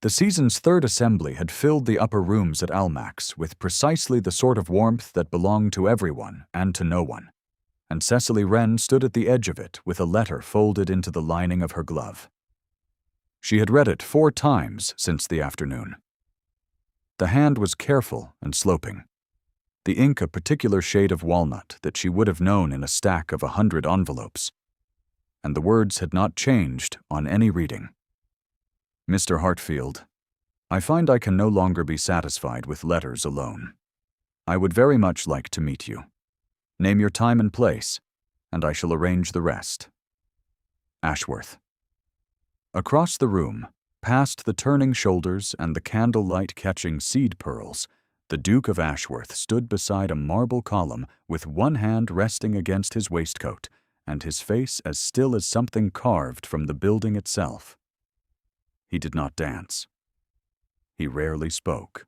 The season's third assembly had filled the upper rooms at Almack's with precisely the sort of warmth that belonged to everyone and to no one, and Cecily Wren stood at the edge of it with a letter folded into the lining of her glove. She had read it 4 times since the afternoon. The hand was careful and sloping, the ink a particular shade of walnut that she would have known in a stack of 100 envelopes, and the words had not changed on any reading. Mr. Hartfield, I find I can no longer be satisfied with letters alone. I would very much like to meet you. Name your time and place, and I shall arrange the rest. Ashworth. Across the room, past the turning shoulders and the candlelight catching seed pearls, the Duke of Ashworth stood beside a marble column with one hand resting against his waistcoat and his face as still as something carved from the building itself. He did not dance. He rarely spoke.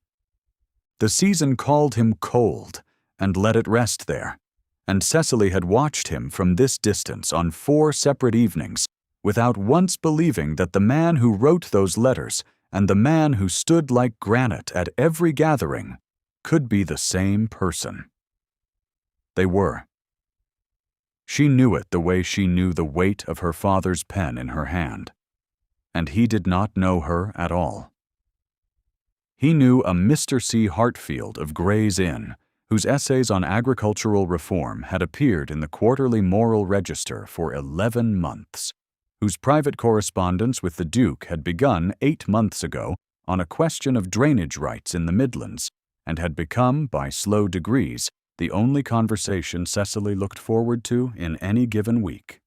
The season called him cold and let it rest there, and Cecily had watched him from this distance on 4 separate evenings without once believing that the man who wrote those letters and the man who stood like granite at every gathering could be the same person. They were. She knew it the way she knew the weight of her father's pen in her hand, and he did not know her at all. He knew a Mr. C. Hartfield of Gray's Inn, whose essays on agricultural reform had appeared in the Quarterly Moral Register for 11 months, whose private correspondence with the Duke had begun 8 months ago on a question of drainage rights in the Midlands, and had become, by slow degrees, the only conversation Cecily looked forward to in any given week.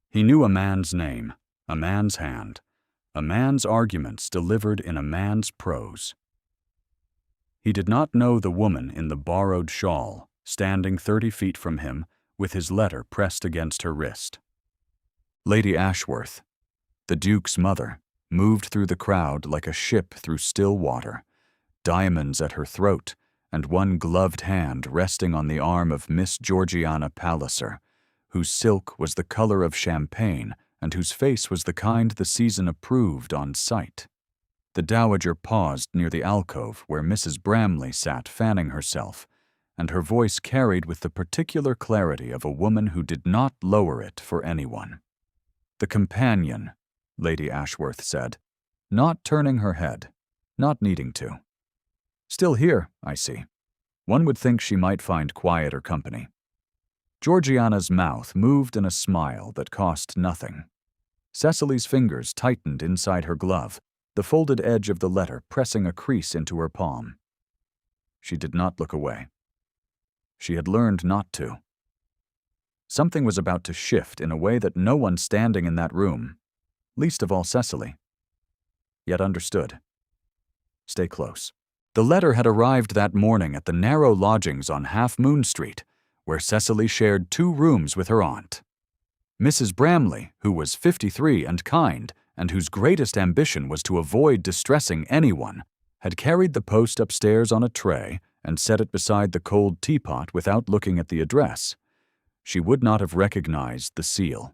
He knew a man's name, a man's hand, a man's arguments delivered in a man's prose. He did not know the woman in the borrowed shawl, standing 30 feet from him, with his letter pressed against her wrist. Lady Ashworth, the Duke's mother, moved through the crowd like a ship through still water, diamonds at her throat, and one gloved hand resting on the arm of Miss Georgiana Palliser, whose silk was the color of champagne and whose face was the kind the season approved on sight. The dowager paused near the alcove where Mrs. Bramley sat fanning herself, and her voice carried with the particular clarity of a woman who did not lower it for anyone. The companion, Lady Ashworth said, not turning her head, not needing to. Still here, I see. One would think she might find quieter company. Georgiana's mouth moved in a smile that cost nothing. Cecily's fingers tightened inside her glove, the folded edge of the letter pressing a crease into her palm. She did not look away. She had learned not to. Something was about to shift in a way that no one standing in that room, least of all Cecily, yet understood. Stay close. The letter had arrived that morning at the narrow lodgings on Half Moon Street, where Cecily shared 2 rooms with her aunt. Mrs. Bramley, who was 53 and kind, and whose greatest ambition was to avoid distressing anyone, had carried the post upstairs on a tray and set it beside the cold teapot without looking at the address. She would not have recognized the seal.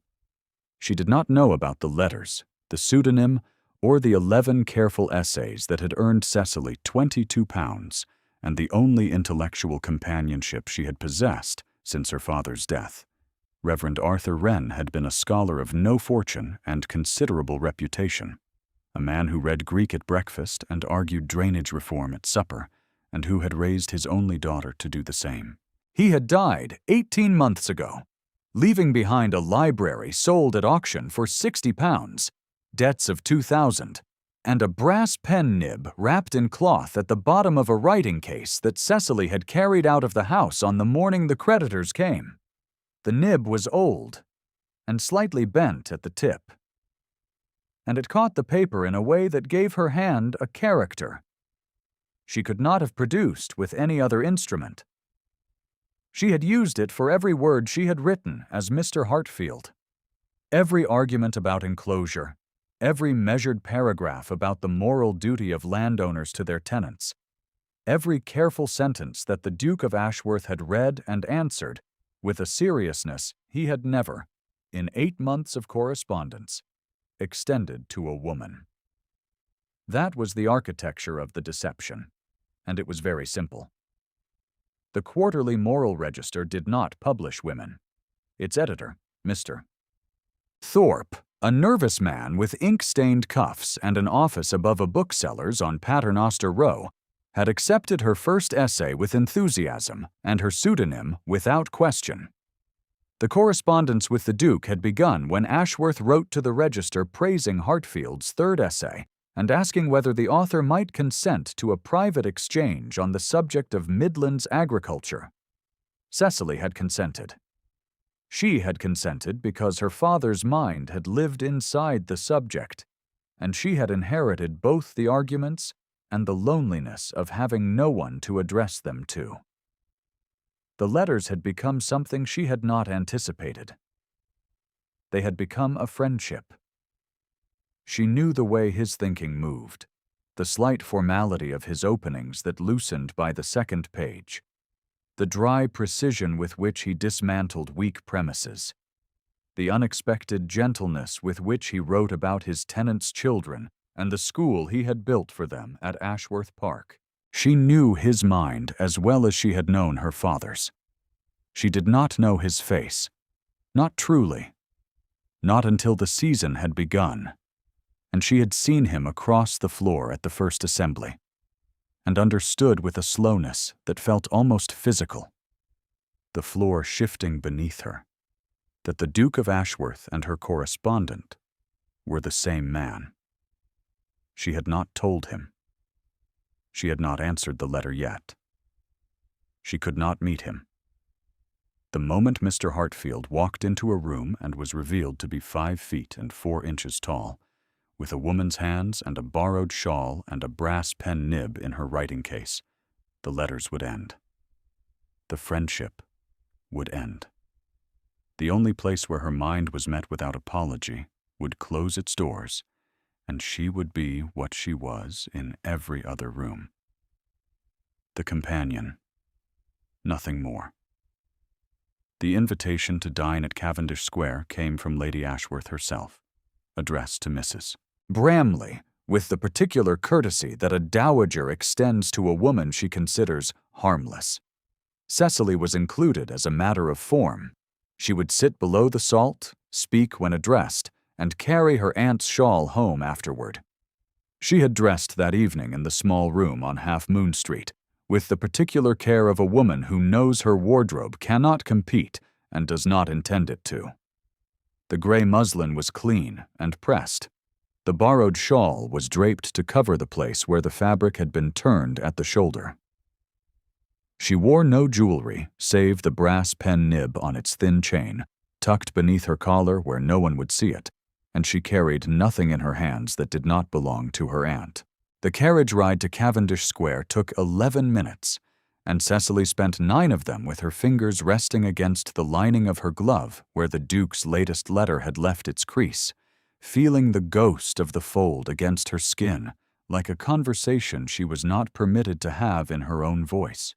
She did not know about the letters, the pseudonym, or the 11 careful essays that had earned Cecily £22, and the only intellectual companionship she had possessed since her father's death. Reverend Arthur Wren had been a scholar of no fortune and considerable reputation, a man who read Greek at breakfast and argued drainage reform at supper, and who had raised his only daughter to do the same. He had died 18 months ago, leaving behind a library sold at auction for £60, debts of £2,000, and a brass pen nib wrapped in cloth at the bottom of a writing case that Cecily had carried out of the house on the morning the creditors came. The nib was old and slightly bent at the tip, and it caught the paper in a way that gave her hand a character she could not have produced with any other instrument. She had used it for every word she had written as Mr. Hartfield. Every argument about enclosure, every measured paragraph about the moral duty of landowners to their tenants, every careful sentence that the Duke of Ashworth had read and answered with a seriousness he had never, in 8 months of correspondence, extended to a woman. That was the architecture of the deception, and it was very simple. The Quarterly Moral Register did not publish women. Its editor, Mr. Thorpe, a nervous man with ink-stained cuffs and an office above a bookseller's on Paternoster Row, had accepted her first essay with enthusiasm and her pseudonym without question. The correspondence with the Duke had begun when Ashworth wrote to the Register praising Hartfield's third essay and asking whether the author might consent to a private exchange on the subject of Midlands agriculture. Cecily had consented. She had consented because her father's mind had lived inside the subject, and she had inherited both the arguments and the loneliness of having no one to address them to. The letters had become something she had not anticipated. They had become a friendship. She knew the way his thinking moved, the slight formality of his openings that loosened by the second page, the dry precision with which he dismantled weak premises, the unexpected gentleness with which he wrote about his tenants' children and the school he had built for them at Ashworth Park. She knew his mind as well as she had known her father's. She did not know his face, not truly, not until the season had begun, and she had seen him across the floor at the first assembly, and understood with a slowness that felt almost physical, the floor shifting beneath her, that the Duke of Ashworth and her correspondent were the same man. She had not told him. She had not answered the letter yet. She could not meet him. The moment Mr. Hartfield walked into a room and was revealed to be 5 feet and 4 inches tall, with a woman's hands and a borrowed shawl and a brass pen nib in her writing case, the letters would end. The friendship would end. The only place where her mind was met without apology would close its doors, and she would be what she was in every other room. The companion. Nothing more. The invitation to dine at Cavendish Square came from Lady Ashworth herself, addressed to Mrs. Bramley, with the particular courtesy that a dowager extends to a woman she considers harmless. Cecily was included as a matter of form. She would sit below the salt, speak when addressed, and carry her aunt's shawl home afterward. She had dressed that evening in the small room on Half Moon Street, with the particular care of a woman who knows her wardrobe cannot compete and does not intend it to. The gray muslin was clean and pressed. The borrowed shawl was draped to cover the place where the fabric had been turned at the shoulder. She wore no jewelry save the brass pen nib on its thin chain, tucked beneath her collar where no one would see it, and she carried nothing in her hands that did not belong to her aunt. The carriage ride to Cavendish Square took 11 minutes, and Cecily spent 9 of them with her fingers resting against the lining of her glove where the Duke's latest letter had left its crease, feeling the ghost of the fold against her skin, like a conversation she was not permitted to have in her own voice.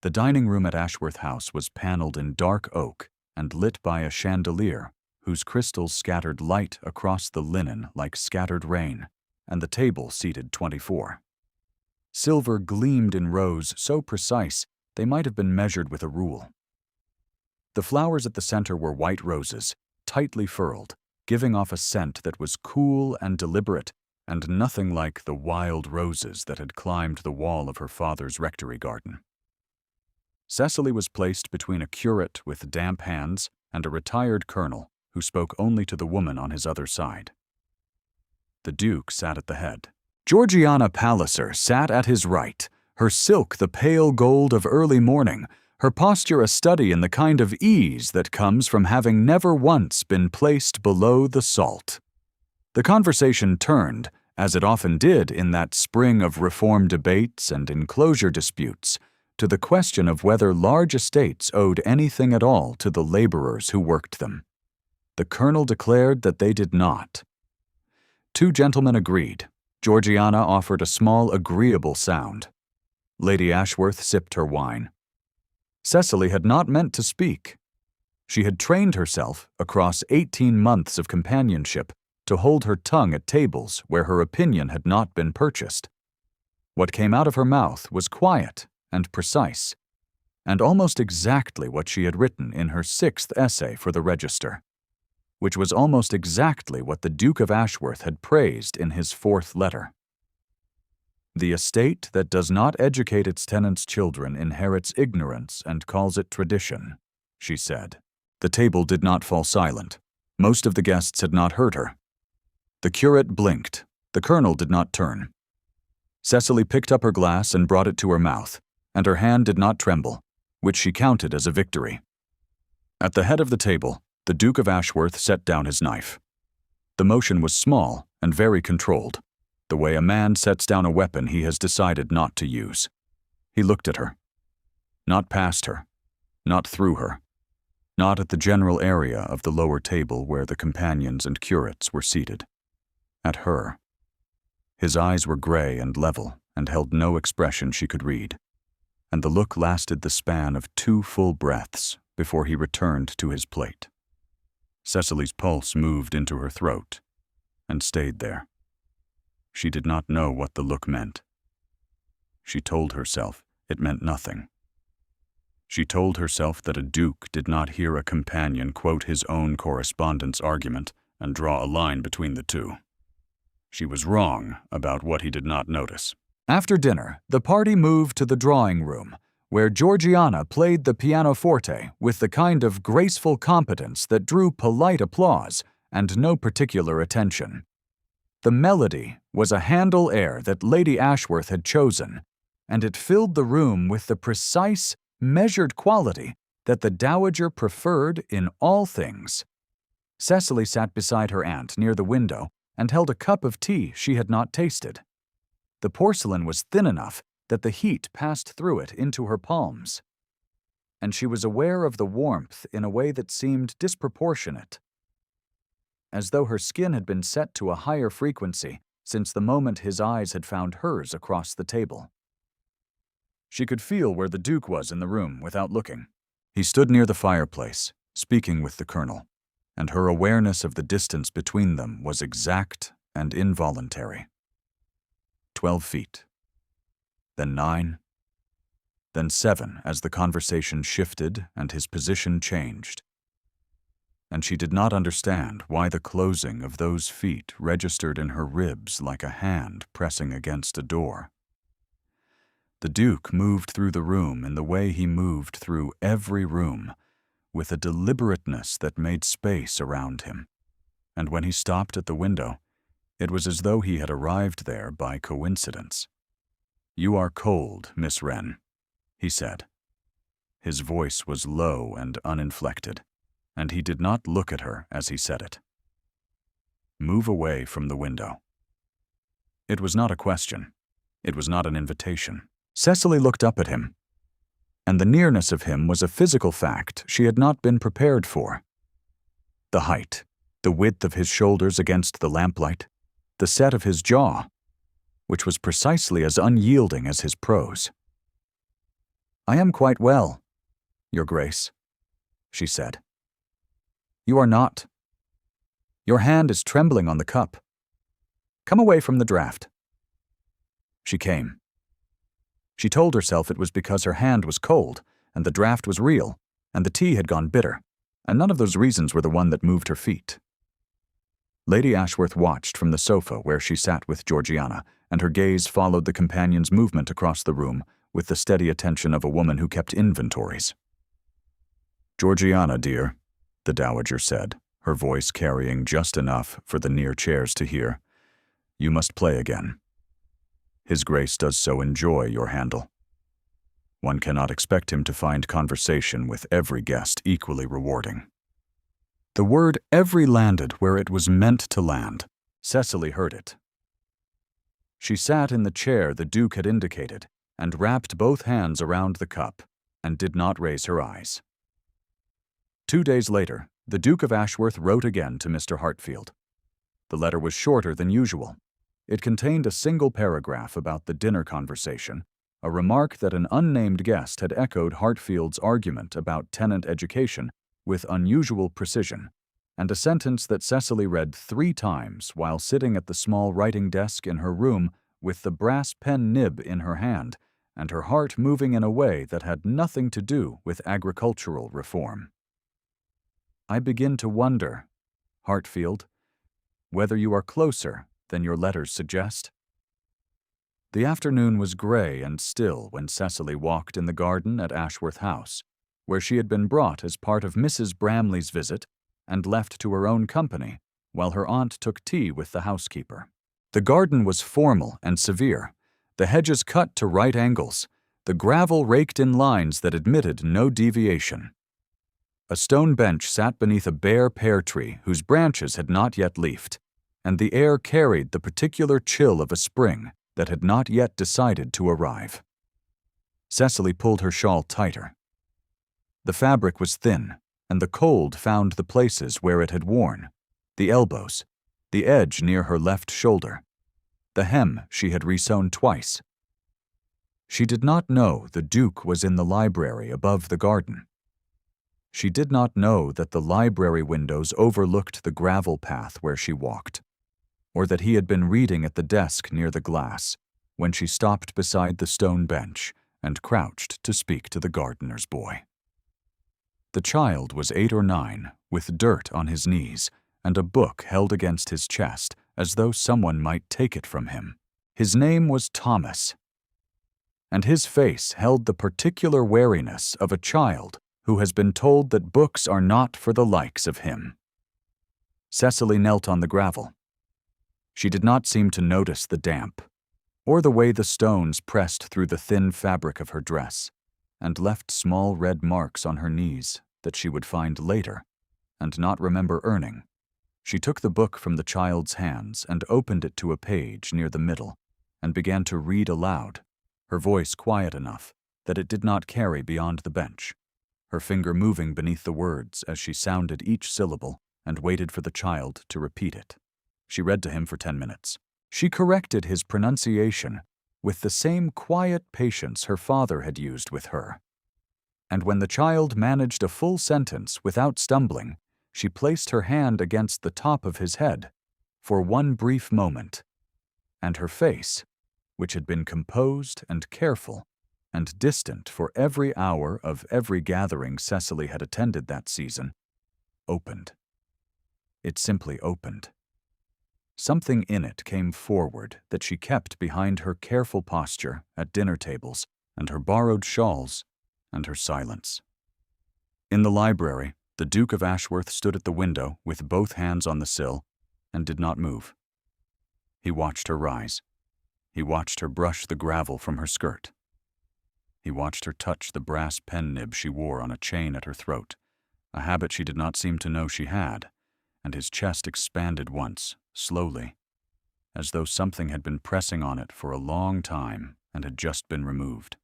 The dining room at Ashworth House was paneled in dark oak and lit by a chandelier whose crystals scattered light across the linen like scattered rain, and the table seated 24. Silver gleamed in rows so precise they might have been measured with a rule. The flowers at the center were white roses, tightly furled, giving off a scent that was cool and deliberate, and nothing like the wild roses that had climbed the wall of her father's rectory garden. Cecily was placed between a curate with damp hands and a retired colonel who spoke only to the woman on his other side. The Duke sat at the head. Georgiana Palliser sat at his right, her silk the pale gold of early morning, her posture a study in the kind of ease that comes from having never once been placed below the salt. The conversation turned, as it often did in that spring of reform debates and enclosure disputes, to the question of whether large estates owed anything at all to the laborers who worked them. The colonel declared that they did not. 2 gentlemen agreed. Georgiana offered a small, agreeable sound. Lady Ashworth sipped her wine. Cecily had not meant to speak. She had trained herself, across 18 months of companionship, to hold her tongue at tables where her opinion had not been purchased. What came out of her mouth was quiet and precise, and almost exactly what she had written in her 6th essay for the Register, which was almost exactly what the Duke of Ashworth had praised in his 4th letter. "The estate that does not educate its tenants' children inherits ignorance and calls it tradition," she said. The table did not fall silent. Most of the guests had not heard her. The curate blinked. The colonel did not turn. Cecily picked up her glass and brought it to her mouth, and her hand did not tremble, which she counted as a victory. At the head of the table, the Duke of Ashworth set down his knife. The motion was small and very controlled, the way a man sets down a weapon he has decided not to use. He looked at her. Not past her. Not through her. Not at the general area of the lower table where the companions and curates were seated. At her. His eyes were gray and level and held no expression she could read, and the look lasted the span of 2 full breaths before he returned to his plate. Cecily's pulse moved into her throat and stayed there. She did not know what the look meant. She told herself it meant nothing. She told herself that a duke did not hear a companion quote his own correspondent's argument and draw a line between the two. She was wrong about what he did not notice. After dinner, the party moved to the drawing room, where Georgiana played the pianoforte with the kind of graceful competence that drew polite applause and no particular attention. The melody was a Handel air that Lady Ashworth had chosen, and it filled the room with the precise, measured quality that the dowager preferred in all things. Cecily sat beside her aunt near the window and held a cup of tea she had not tasted. The porcelain was thin enough that the heat passed through it into her palms, and she was aware of the warmth in a way that seemed disproportionate, as though her skin had been set to a higher frequency since the moment his eyes had found hers across the table. She could feel where the Duke was in the room without looking. He stood near the fireplace, speaking with the colonel, and her awareness of the distance between them was exact and involuntary. 12 feet. Then 9. Then 7 as the conversation shifted and his position changed. And she did not understand why the closing of those feet registered in her ribs like a hand pressing against a door. The Duke moved through the room in the way he moved through every room, with a deliberateness that made space around him, and when he stopped at the window, it was as though he had arrived there by coincidence. "You are cold, Miss Wren," he said. His voice was low and uninflected, and he did not look at her as he said it. "Move away from the window." It was not a question. It was not an invitation. Cecily looked up at him, and the nearness of him was a physical fact she had not been prepared for. The height, the width of his shoulders against the lamplight, the set of his jaw, which was precisely as unyielding as his prose. "I am quite well, Your Grace," she said. "You are not. Your hand is trembling on the cup. Come away from the draught." She came. She told herself it was because her hand was cold, and the draught was real, and the tea had gone bitter, and none of those reasons were the one that moved her feet. Lady Ashworth watched from the sofa where she sat with Georgiana, and her gaze followed the companion's movement across the room with the steady attention of a woman who kept inventories. "Georgiana, dear," the dowager said, her voice carrying just enough for the near chairs to hear, "you must play again. His Grace does so enjoy your Handel. One cannot expect him to find conversation with every guest equally rewarding." The word "every" landed where it was meant to land. Cecily heard it. She sat in the chair the Duke had indicated and wrapped both hands around the cup and did not raise her eyes. 2 days later, the Duke of Ashworth wrote again to Mr. Hartfield. The letter was shorter than usual. It contained a single paragraph about the dinner conversation, a remark that an unnamed guest had echoed Hartfield's argument about tenant education with unusual precision, and a sentence that Cecily read 3 times while sitting at the small writing desk in her room with the brass pen nib in her hand, and her heart moving in a way that had nothing to do with agricultural reform. I begin to wonder, Hartfield, whether you are closer than your letters suggest. The afternoon was gray and still when Cecily walked in the garden at Ashworth House, where she had been brought as part of Mrs. Bramley's visit and left to her own company while her aunt took tea with the housekeeper. The garden was formal and severe, the hedges cut to right angles, the gravel raked in lines that admitted no deviation. A stone bench sat beneath a bare pear tree whose branches had not yet leafed, and the air carried the particular chill of a spring that had not yet decided to arrive. Cecily pulled her shawl tighter. The fabric was thin, and the cold found the places where it had worn, the elbows, the edge near her left shoulder, the hem she had resewn twice. She did not know the Duke was in the library above the garden. She did not know that the library windows overlooked the gravel path where she walked, or that he had been reading at the desk near the glass when she stopped beside the stone bench and crouched to speak to the gardener's boy. The child was 8 or 9, with dirt on his knees and a book held against his chest as though someone might take it from him. His name was Thomas, and his face held the particular wariness of a child who has been told that books are not for the likes of him. Cecily knelt on the gravel. She did not seem to notice the damp, or the way the stones pressed through the thin fabric of her dress, and left small red marks on her knees that she would find later and not remember earning. She took the book from the child's hands and opened it to a page near the middle, and began to read aloud, her voice quiet enough that it did not carry beyond the bench, her finger moving beneath the words as she sounded each syllable and waited for the child to repeat it. She read to him for 10 minutes. She corrected his pronunciation with the same quiet patience her father had used with her. And when the child managed a full sentence without stumbling, she placed her hand against the top of his head for one brief moment, and her face, which had been composed and careful and distant for every hour of every gathering Cecily had attended that season, opened. It simply opened. Something in it came forward that she kept behind her careful posture at dinner tables and her borrowed shawls and her silence. In the library, the Duke of Ashworth stood at the window with both hands on the sill and did not move. He watched her rise. He watched her brush the gravel from her skirt. He watched her touch the brass pen nib she wore on a chain at her throat, a habit she did not seem to know she had, and his chest expanded once, slowly, as though something had been pressing on it for a long time and had just been removed.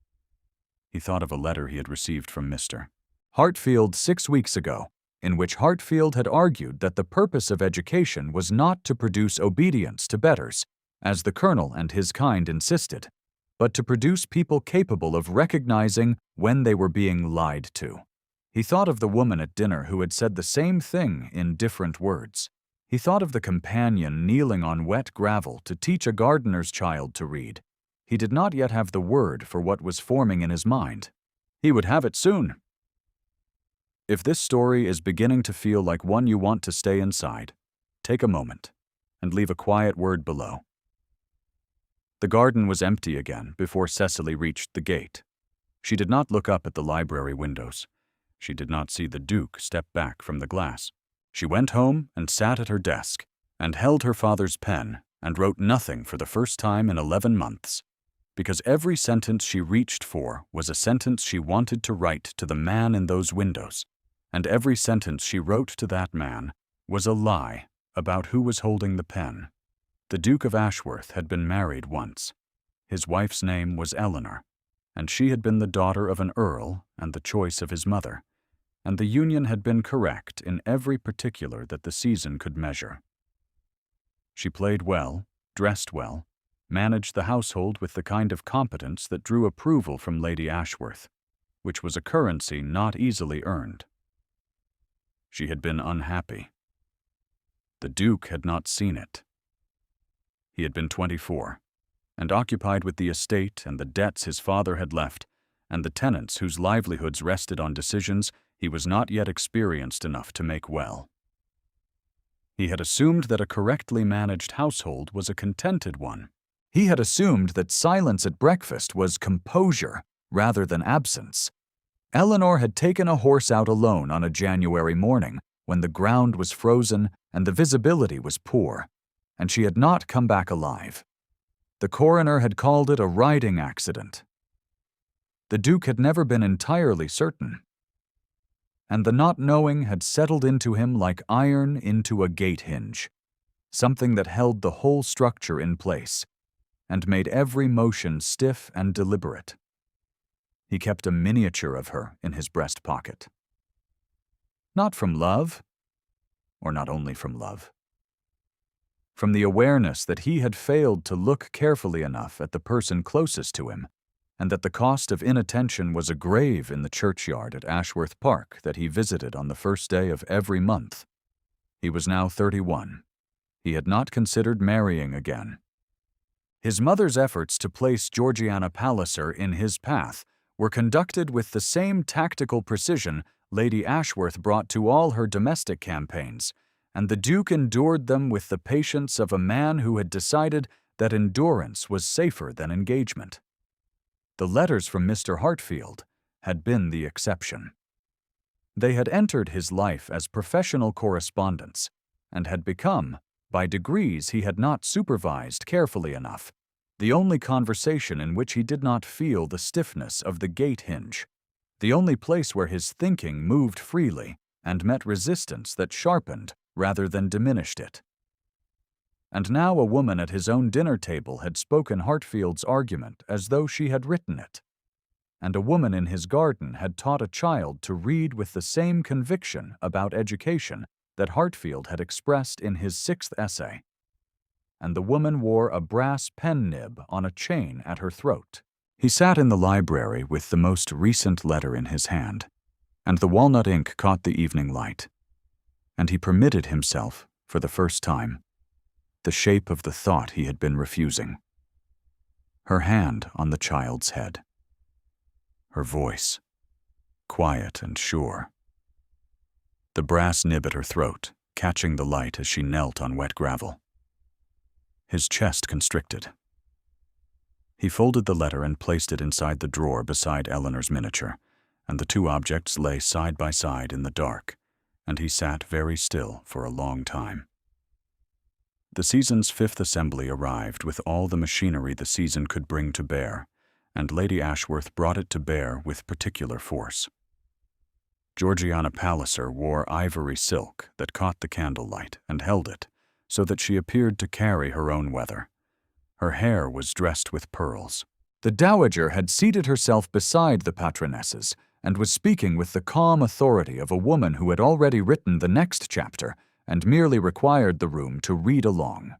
He thought of a letter he had received from Mr. Hartfield 6 weeks ago, in which Hartfield had argued that the purpose of education was not to produce obedience to betters, as the Colonel and his kind insisted, but to produce people capable of recognizing when they were being lied to. He thought of the woman at dinner who had said the same thing in different words. He thought of the companion kneeling on wet gravel to teach a gardener's child to read. He did not yet have the word for what was forming in his mind. He would have it soon. If this story is beginning to feel like one you want to stay inside, take a moment and leave a quiet word below. The garden was empty again before Cecily reached the gate. She did not look up at the library windows. She did not see the Duke step back from the glass. She went home and sat at her desk and held her father's pen and wrote nothing for the first time in 11 months, because every sentence she reached for was a sentence she wanted to write to the man in those windows, and every sentence she wrote to that man was a lie about who was holding the pen. The Duke of Ashworth had been married once. His wife's name was Eleanor, and she had been the daughter of an earl and the choice of his mother, and the union had been correct in every particular that the season could measure. She played well, dressed well, managed the household with the kind of competence that drew approval from Lady Ashworth, which was a currency not easily earned. She had been unhappy. The Duke had not seen it. He had been 24, and occupied with the estate and the debts his father had left, and the tenants whose livelihoods rested on decisions he was not yet experienced enough to make well. He had assumed that a correctly managed household was a contented one. He had assumed that silence at breakfast was composure rather than absence. Eleanor had taken a horse out alone on a January morning when the ground was frozen and the visibility was poor, and she had not come back alive. The coroner had called it a riding accident. The Duke had never been entirely certain, and the not knowing had settled into him like iron into a gate hinge, something that held the whole structure in place and made every motion stiff and deliberate. He kept a miniature of her in his breast pocket. Not from love, or not only from love. From the awareness that he had failed to look carefully enough at the person closest to him, and that the cost of inattention was a grave in the churchyard at Ashworth Park that he visited on the first day of every month. He was now 31. He had not considered marrying again. His mother's efforts to place Georgiana Palliser in his path were conducted with the same tactical precision Lady Ashworth brought to all her domestic campaigns, and the Duke endured them with the patience of a man who had decided that endurance was safer than engagement. The letters from Mr. Hartfield had been the exception. They had entered his life as professional correspondence, and had become, by degrees he had not supervised carefully enough, the only conversation in which he did not feel the stiffness of the gate hinge, the only place where his thinking moved freely and met resistance that sharpened rather than diminished it. And now a woman at his own dinner table had spoken Hartfield's argument as though she had written it, and a woman in his garden had taught a child to read with the same conviction about education that Hartfield had expressed in his 6th essay. And the woman wore a brass pen nib on a chain at her throat. He sat in the library with the most recent letter in his hand, and the walnut ink caught the evening light, and he permitted himself, for the first time, the shape of the thought he had been refusing. Her hand on the child's head. Her voice, quiet and sure. The brass nib at her throat, catching the light as she knelt on wet gravel. His chest constricted. He folded the letter and placed it inside the drawer beside Eleanor's miniature, and the two objects lay side by side in the dark, and he sat very still for a long time. The season's 5th assembly arrived with all the machinery the season could bring to bear, and Lady Ashworth brought it to bear with particular force. Georgiana Palliser wore ivory silk that caught the candlelight and held it, so that she appeared to carry her own weather. Her hair was dressed with pearls. The dowager had seated herself beside the patronesses and was speaking with the calm authority of a woman who had already written the next chapter and merely required the room to read along.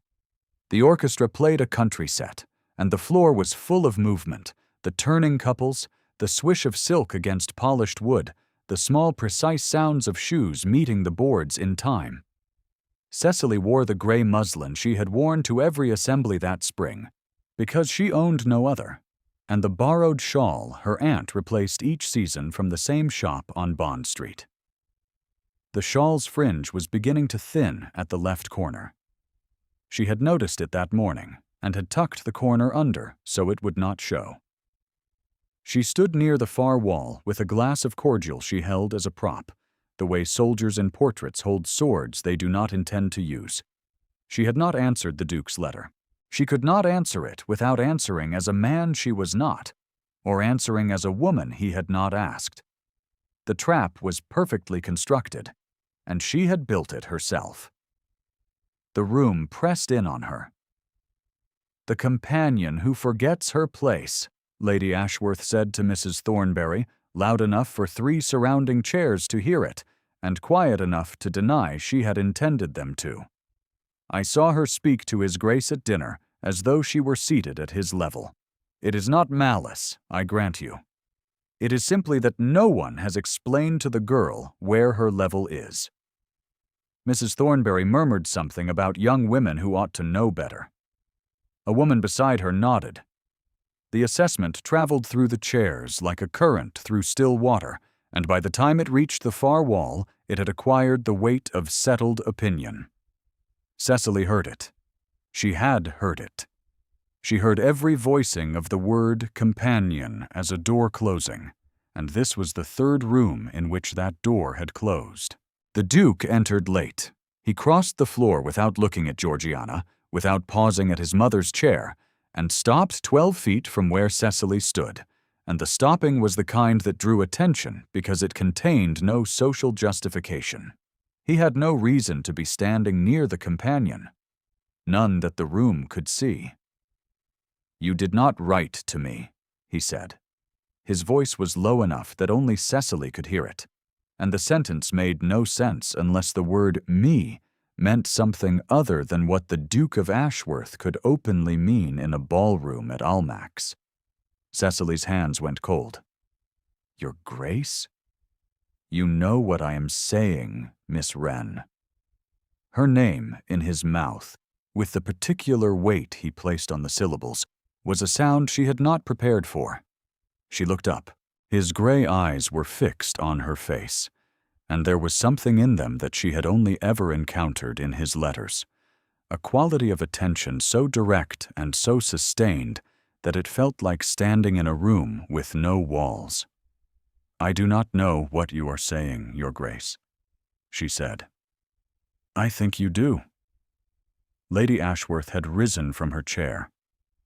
The orchestra played a country set, and the floor was full of movement, the turning couples, the swish of silk against polished wood, the small precise sounds of shoes meeting the boards in time. Cecily wore the gray muslin she had worn to every assembly that spring, because she owned no other, and the borrowed shawl her aunt replaced each season from the same shop on Bond Street. The shawl's fringe was beginning to thin at the left corner. She had noticed it that morning and had tucked the corner under so it would not show. She stood near the far wall with a glass of cordial she held as a prop, the way soldiers in portraits hold swords they do not intend to use. She had not answered the Duke's letter. She could not answer it without answering as a man she was not, or answering as a woman he had not asked. The trap was perfectly constructed, and she had built it herself. The room pressed in on her. "The companion who forgets her place," Lady Ashworth said to Mrs. Thornbury, loud enough for 3 surrounding chairs to hear it, and quiet enough to deny she had intended them to. I saw her speak to His Grace at dinner as though she were seated at his level. It is not malice, I grant you. It is simply that no one has explained to the girl where her level is. Mrs. Thornberry murmured something about young women who ought to know better. A woman beside her nodded. The assessment traveled through the chairs like a current through still water, and by the time it reached the far wall, it had acquired the weight of settled opinion. Cecily heard it. She had heard it. She heard every voicing of the word companion as a door closing, and this was the third room in which that door had closed. The Duke entered late. He crossed the floor without looking at Georgiana, without pausing at his mother's chair, and stopped 12 feet from where Cecily stood, and the stopping was the kind that drew attention because it contained no social justification. He had no reason to be standing near the companion, none that the room could see. "You did not write to me," he said. His voice was low enough that only Cecily could hear it, and the sentence made no sense unless the word "me" meant something other than what the Duke of Ashworth could openly mean in a ballroom at Almack's. Cecily's hands went cold. "Your Grace?" "You know what I am saying, Miss Wren." Her name in his mouth, with the particular weight he placed on the syllables, was a sound she had not prepared for. She looked up. His gray eyes were fixed on her face, and there was something in them that she had only ever encountered in his letters, a quality of attention so direct and so sustained that it felt like standing in a room with no walls. "I do not know what you are saying, Your Grace," she said. "I think you do." Lady Ashworth had risen from her chair.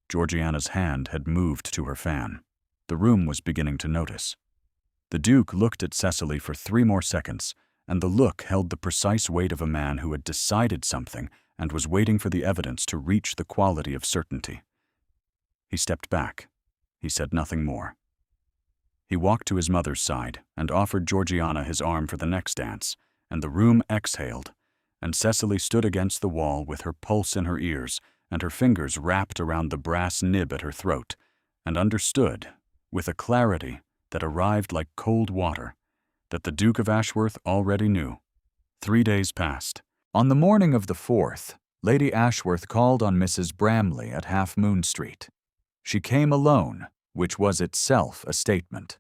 Georgiana's hand had moved to her fan. The room was beginning to notice. The Duke looked at Cecily for 3 more seconds, and the look held the precise weight of a man who had decided something and was waiting for the evidence to reach the quality of certainty. He stepped back. He said nothing more. He walked to his mother's side and offered Georgiana his arm for the next dance, and the room exhaled, and Cecily stood against the wall with her pulse in her ears and her fingers wrapped around the brass nib at her throat, and understood, with a clarity that arrived like cold water, that the Duke of Ashworth already knew. 3 days passed. On the morning of the 4th, Lady Ashworth called on Mrs. Bramley at Half Moon Street. She came alone, which was itself a statement.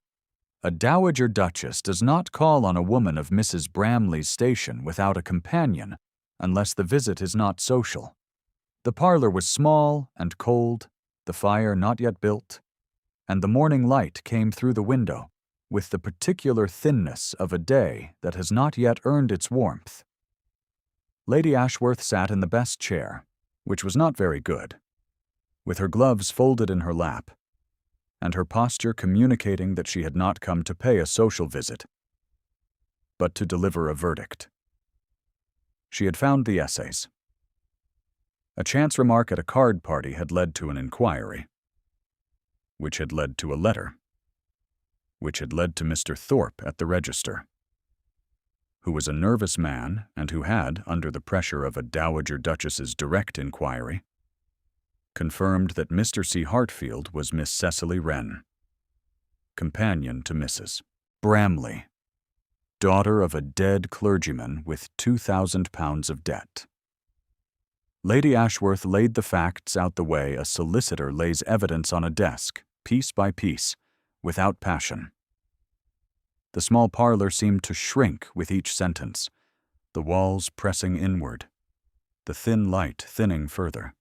A dowager duchess does not call on a woman of Mrs. Bramley's station without a companion, unless the visit is not social. The parlor was small and cold, the fire not yet built, and the morning light came through the window with the particular thinness of a day that has not yet earned its warmth. Lady Ashworth sat in the best chair, which was not very good, with her gloves folded in her lap, and her posture communicating that she had not come to pay a social visit, but to deliver a verdict. She had found the essays. A chance remark at a card party had led to an inquiry, which had led to a letter, which had led to Mr. Thorpe at the register, who was a nervous man and who had, under the pressure of a dowager duchess's direct inquiry, confirmed that Mr. C. Hartfield was Miss Cecily Wren, companion to Mrs. Bramley, daughter of a dead clergyman with £2,000 of debt. Lady Ashworth laid the facts out the way a solicitor lays evidence on a desk, piece by piece, without passion. The small parlor seemed to shrink with each sentence, the walls pressing inward, the thin light thinning further.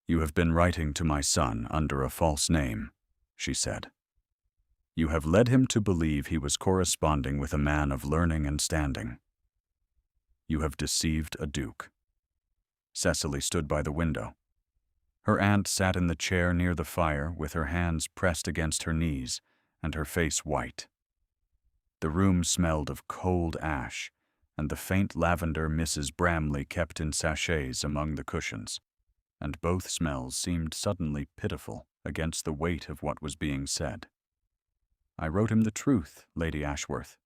"You have been writing to my son under a false name," she said. "You have led him to believe he was corresponding with a man of learning and standing. You have deceived a duke." Cecily stood by the window. Her aunt sat in the chair near the fire with her hands pressed against her knees and her face white. The room smelled of cold ash and the faint lavender Mrs. Bramley kept in sachets among the cushions, and both smells seemed suddenly pitiful against the weight of what was being said. "I wrote him the truth, Lady Ashworth,"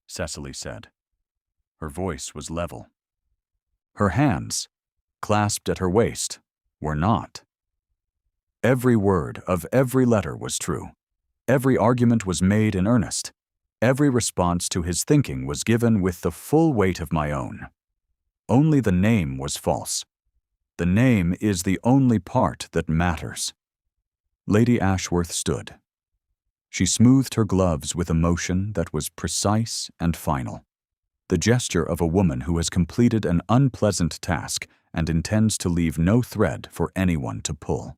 Cecily said. Her voice was level. Her hands, clasped at her waist, were not. Every word of every letter was true. Every argument was made in earnest. Every response to his thinking was given with the full weight of my own. Only the name was false. The name is the only part that matters. Lady Ashworth stood. She smoothed her gloves with a motion that was precise and final, the gesture of a woman who has completed an unpleasant task and intends to leave no thread for anyone to pull.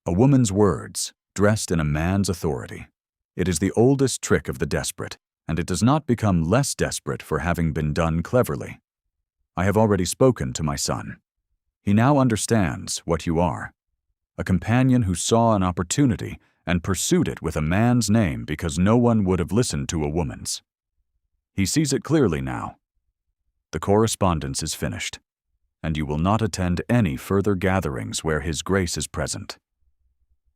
A woman's words, dressed in a man's authority. It is the oldest trick of the desperate, and it does not become less desperate for having been done cleverly. I have already spoken to my son. He now understands what you are. A companion who saw an opportunity and pursued it with a man's name because no one would have listened to a woman's. He sees it clearly now. The correspondence is finished, and you will not attend any further gatherings where His Grace is present.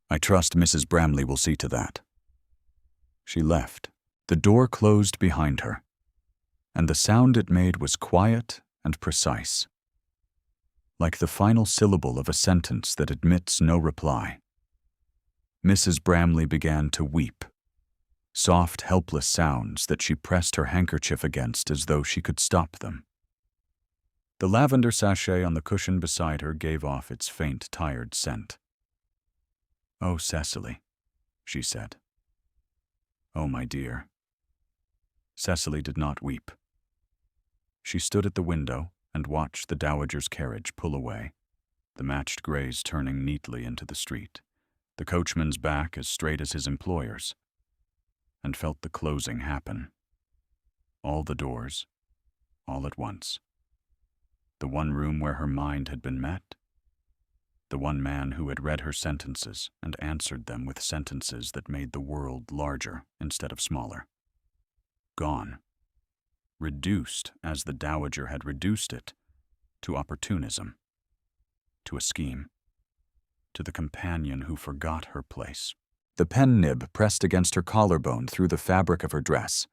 I trust Mrs. Bramley will see to that. She left. The door closed behind her, and the sound it made was quiet and precise, like the final syllable of a sentence that admits no reply. Mrs. Bramley began to weep, soft, helpless sounds that she pressed her handkerchief against as though she could stop them. The lavender sachet on the cushion beside her gave off its faint, tired scent. "Oh, Cecily," she said. "Oh, my dear." Cecily did not weep. She stood at the window and watched the dowager's carriage pull away, the matched grays turning neatly into the street, the coachman's back as straight as his employer's, and felt the closing happen. All the doors, all at once. The one room where her mind had been met, the one man who had read her sentences and answered them with sentences that made the world larger instead of smaller. Gone. Reduced, as the dowager had reduced it, to opportunism, to a scheme, to the companion who forgot her place. The pen nib pressed against her collarbone through the fabric of her dress,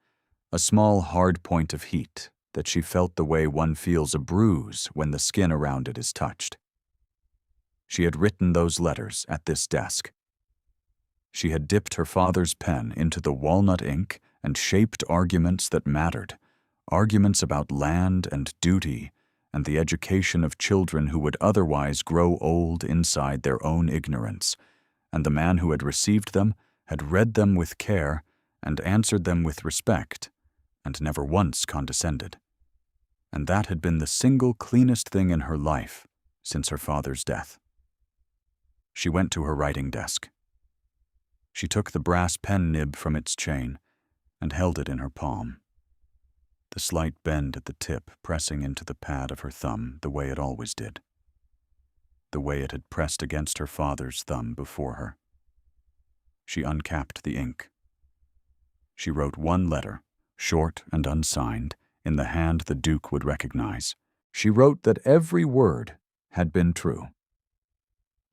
a small hard point of heat that she felt the way one feels a bruise when the skin around it is touched. She had written those letters at this desk. She had dipped her father's pen into the walnut ink and shaped arguments that mattered, arguments about land and duty and the education of children who would otherwise grow old inside their own ignorance, and the man who had received them had read them with care and answered them with respect, and never once condescended. And that had been the single cleanest thing in her life since her father's death. She went to her writing desk. She took the brass pen nib from its chain and held it in her palm, the slight bend at the tip pressing into the pad of her thumb the way it always did, the way it had pressed against her father's thumb before her. She uncapped the ink. She wrote one letter, short and unsigned, in the hand the Duke would recognize. She wrote that every word had been true.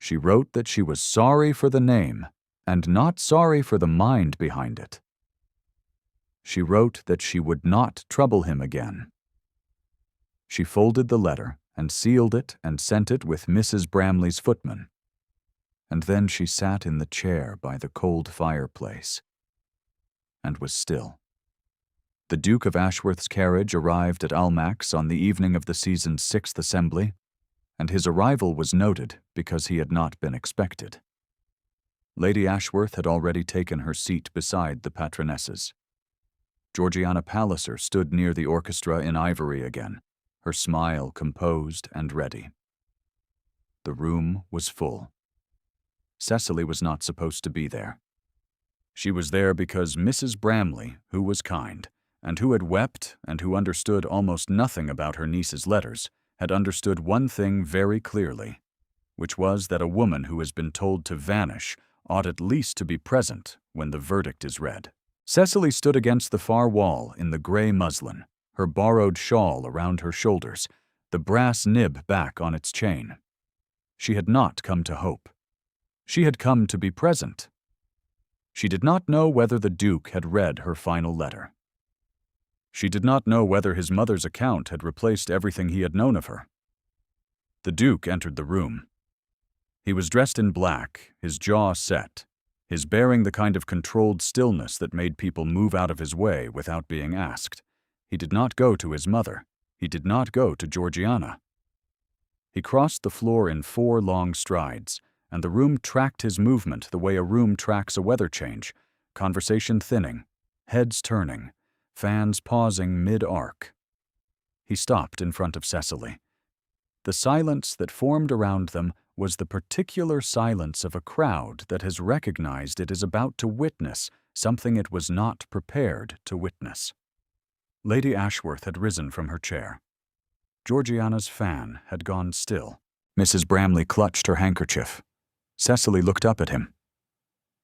She wrote that she was sorry for the name and not sorry for the mind behind it. She wrote that she would not trouble him again. She folded the letter and sealed it and sent it with Mrs. Bramley's footman. And then she sat in the chair by the cold fireplace and was still. The Duke of Ashworth's carriage arrived at Almack's on the evening of the season's 6th assembly, and his arrival was noted because he had not been expected. Lady Ashworth had already taken her seat beside the patronesses. Georgiana Palliser stood near the orchestra in ivory again, her smile composed and ready. The room was full. Cecily was not supposed to be there. She was there because Mrs. Bramley, who was kind, and who had wept and who understood almost nothing about her niece's letters, had understood one thing very clearly, which was that a woman who has been told to vanish ought at least to be present when the verdict is read. Cecily stood against the far wall in the gray muslin, her borrowed shawl around her shoulders, the brass nib back on its chain. She had not come to hope. She had come to be present. She did not know whether the Duke had read her final letter. She did not know whether his mother's account had replaced everything he had known of her. The Duke entered the room. He was dressed in black, his jaw set, his bearing the kind of controlled stillness that made people move out of his way without being asked. He did not go to his mother. He did not go to Georgiana. He crossed the floor in 4 long strides, and the room tracked his movement the way a room tracks a weather change, conversation thinning, heads turning, fans pausing mid-arc. He stopped in front of Cecily. The silence that formed around them was the particular silence of a crowd that has recognized it is about to witness something it was not prepared to witness. Lady Ashworth had risen from her chair. Georgiana's fan had gone still. Mrs. Bramley clutched her handkerchief. Cecily looked up at him.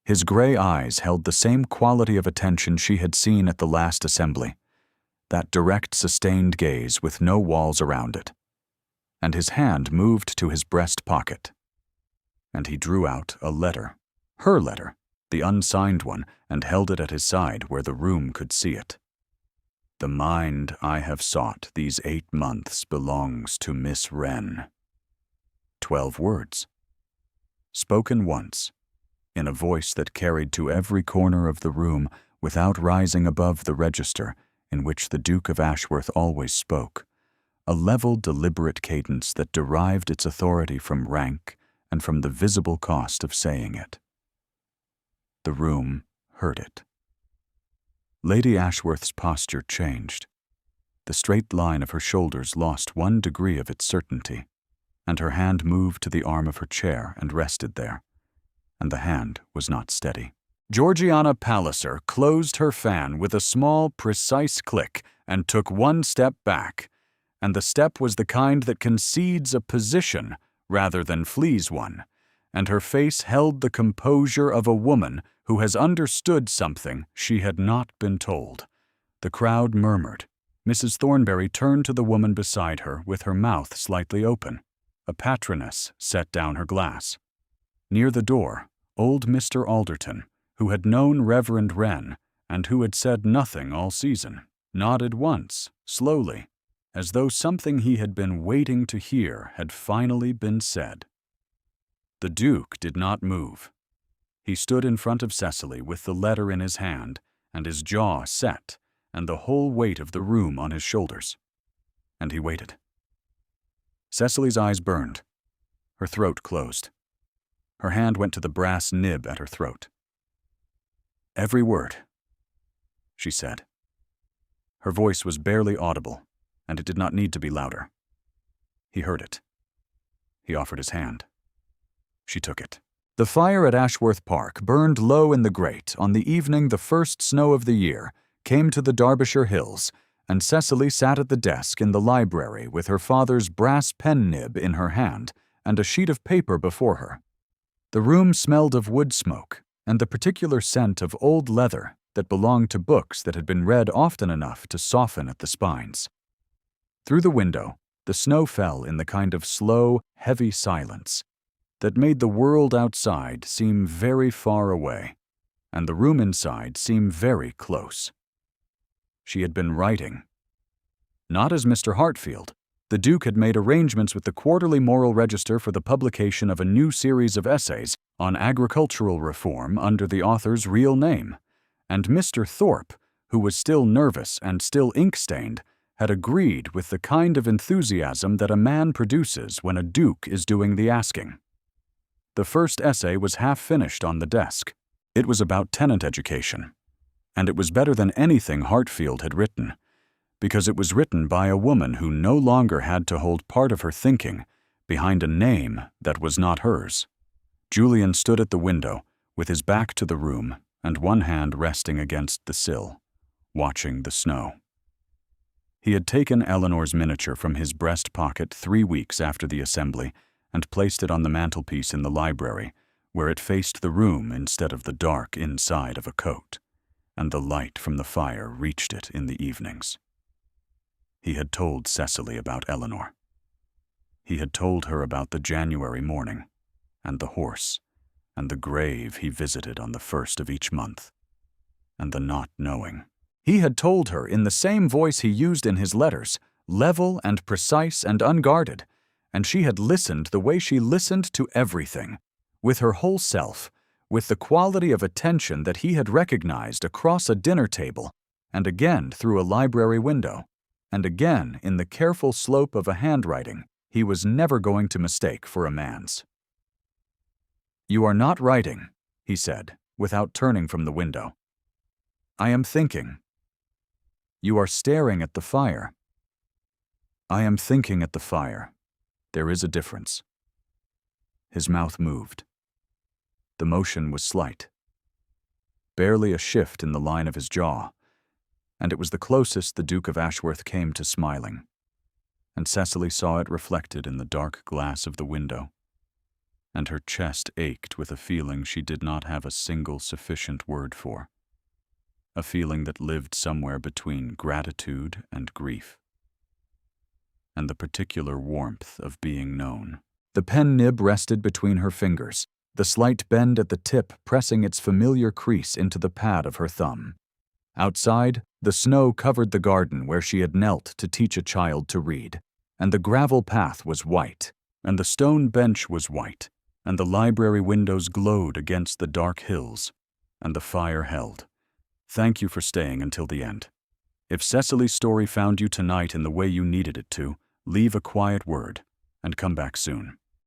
His gray eyes held the same quality of attention she had seen at the last assembly, that direct, sustained gaze with no walls around it. And his hand moved to his breast pocket. And he drew out a letter, her letter, the unsigned one, and held it at his side where the room could see it. "The mind I have sought these 8 months belongs to Miss Wren." 12 words. Spoken once, in a voice that carried to every corner of the room without rising above the register in which the Duke of Ashworth always spoke, a level, deliberate cadence that derived its authority from rank and from the visible cost of saying it. The room heard it. Lady Ashworth's posture changed. The straight line of her shoulders lost 1 degree of its certainty, and her hand moved to the arm of her chair and rested there, and the hand was not steady. Georgiana Palliser closed her fan with a small, precise click and took 1 step back, and the step was the kind that concedes a position rather than flees one, and her face held the composure of a woman who has understood something she had not been told. The crowd murmured. Mrs. Thornbury turned to the woman beside her with her mouth slightly open. A patroness set down her glass. Near the door, old Mr. Alderton, who had known Reverend Wren and who had said nothing all season, nodded once, slowly, as though something he had been waiting to hear had finally been said. The Duke did not move. He stood in front of Cecily with the letter in his hand and his jaw set and the whole weight of the room on his shoulders. And he waited. Cecily's eyes burned. Her throat closed. Her hand went to the brass nib at her throat. "Every word," she said. Her voice was barely audible, and it did not need to be louder. He heard it. He offered his hand. She took it. The fire at Ashworth Park burned low in the grate on the evening the first snow of the year came to the Derbyshire hills, and Cecily sat at the desk in the library with her father's brass pen nib in her hand and a sheet of paper before her. The room smelled of wood smoke and the particular scent of old leather that belonged to books that had been read often enough to soften at the spines. Through the window, the snow fell in the kind of slow, heavy silence that made the world outside seem very far away, and the room inside seem very close. She had been writing. Not as Mr. Hartfield. The Duke had made arrangements with the Quarterly Moral Register for the publication of a new series of essays on agricultural reform under the author's real name, and Mr. Thorpe, who was still nervous and still ink-stained, had agreed with the kind of enthusiasm that a man produces when a duke is doing the asking. The first essay was half finished on the desk. It was about tenant education, and it was better than anything Hartfield had written, because it was written by a woman who no longer had to hold part of her thinking behind a name that was not hers. Julian stood at the window, with his back to the room and one hand resting against the sill, watching the snow. He had taken Eleanor's miniature from his breast pocket 3 weeks after the assembly and placed it on the mantelpiece in the library, where it faced the room instead of the dark inside of a coat, and the light from the fire reached it in the evenings. He had told Cecily about Eleanor. He had told her about the January morning, and the horse, and the grave he visited on the 1st of each month, and the not knowing. He had told her in the same voice he used in his letters, level and precise and unguarded, and she had listened the way she listened to everything, with her whole self, with the quality of attention that he had recognized across a dinner table, and again through a library window, and again in the careful slope of a handwriting he was never going to mistake for a man's. "You are not writing," he said, without turning from the window. "I am thinking." "You are staring at the fire." "I am thinking at the fire. There is a difference." His mouth moved. The motion was slight, barely a shift in the line of his jaw, and it was the closest the Duke of Ashworth came to smiling, and Cecily saw it reflected in the dark glass of the window, and her chest ached with a feeling she did not have a single sufficient word for, a feeling that lived somewhere between gratitude and grief, and the particular warmth of being known. The pen nib rested between her fingers, the slight bend at the tip pressing its familiar crease into the pad of her thumb. Outside, the snow covered the garden where she had knelt to teach a child to read, and the gravel path was white, and the stone bench was white, and the library windows glowed against the dark hills, and the fire held. Thank you for staying until the end. If Cecily's story found you tonight in the way you needed it to, leave a quiet word and come back soon.